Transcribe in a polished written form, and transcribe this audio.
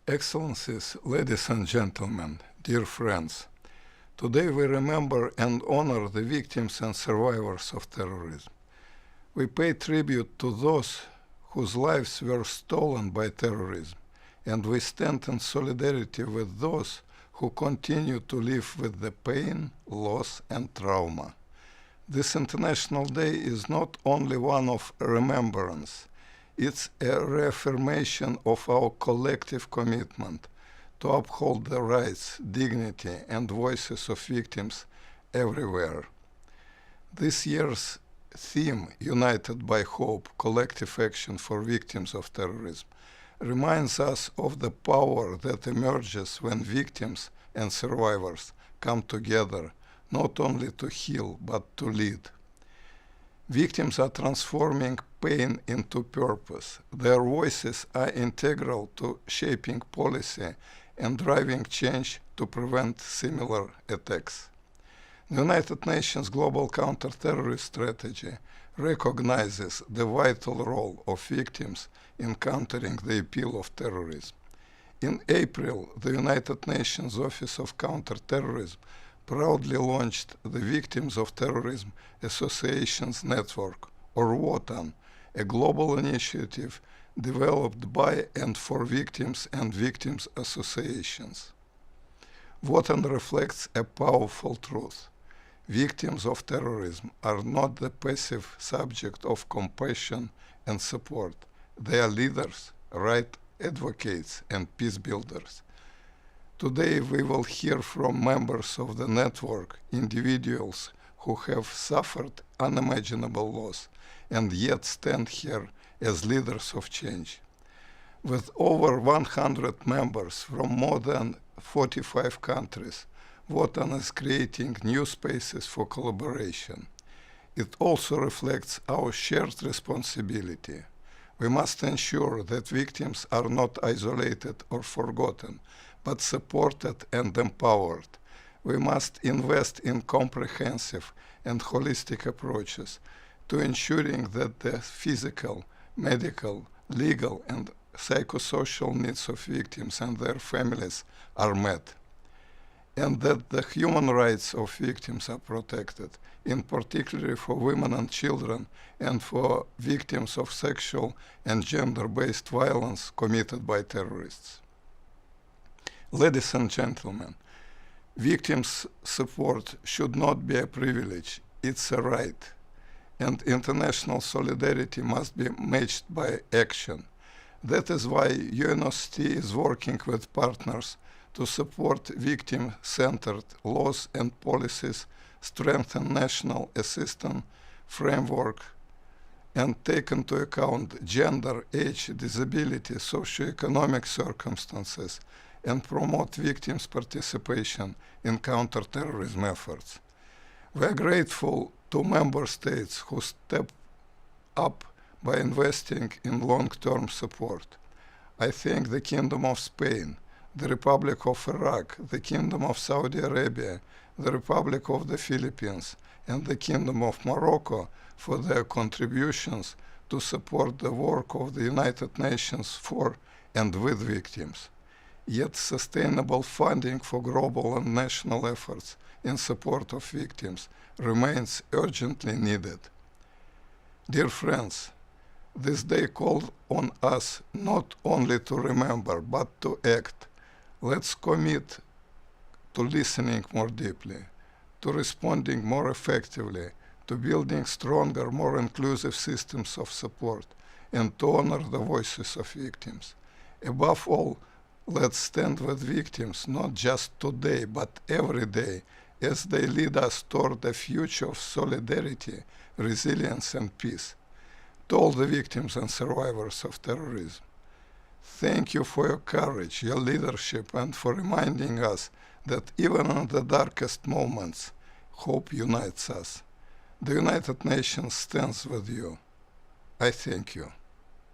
Excellencies, ladies and gentlemen, dear friends, today we remember and honor the victims and survivors of terrorism. We pay tribute to those whose lives were stolen by terrorism, and we stand in solidarity with those who continue to live with the pain, loss, and trauma. This International Day is not only one of remembrance, it's a reaffirmation of our collective commitment to uphold the rights, dignity, and voices of victims everywhere. This year's theme, United by Hope, Collective Action for Victims of Terrorism, reminds us of the power that emerges when victims and survivors come together, not only to heal, but to lead. Victims are transforming pain into purpose. Their voices are integral to shaping policy and driving change to prevent similar attacks. The United Nations Global Counter-Terrorism Strategy recognizes the vital role of victims in countering the appeal of terrorism. In April, the United Nations Office of Counter-Terrorism proudly launched the Victims of Terrorism Associations Network, or WOTAN, a global initiative developed by and for victims and victims associations. WOTAN reflects a powerful truth. Victims of terrorism are not the passive subject of compassion and support. They are leaders, right advocates, and peace builders. Today we will hear from members of the network, individuals who have suffered unimaginable loss and yet stand here as leaders of change. With over 100 members from more than 45 countries, WOTAN is creating new spaces for collaboration. It also reflects our shared responsibility. We must ensure that victims are not isolated or forgotten, but supported and empowered. We must invest in comprehensive and holistic approaches to ensuring that the physical, medical, legal, and psychosocial needs of victims and their families are met, and that the human rights of victims are protected, in particular for women and children and for victims of sexual and gender-based violence committed by terrorists. Ladies and gentlemen, victims' support should not be a privilege, it's a right, and international solidarity must be matched by action. That is why UNOST is working with partners to support victim-centered laws and policies, strengthen national assistance framework, and take into account gender, age, disability, socioeconomic circumstances, and promote victims' participation in counter-terrorism efforts. We are grateful to member states who step up by investing in long-term support. I thank the Kingdom of Spain, the Republic of Iraq, the Kingdom of Saudi Arabia, the Republic of the Philippines, and the Kingdom of Morocco for their contributions to support the work of the United Nations for and with victims. Yet sustainable funding for global and national efforts in support of victims remains urgently needed. Dear friends, this day calls on us not only to remember, but to act. Let's commit to listening more deeply, to responding more effectively, to building stronger, more inclusive systems of support, and to honor the voices of victims. Above all, let's stand with victims, not just today, but every day, as they lead us toward a future of solidarity, resilience, and peace. To all the victims and survivors of terrorism, thank you for your courage, your leadership, and for reminding us that even in the darkest moments, hope unites us. The United Nations stands with you. I thank you.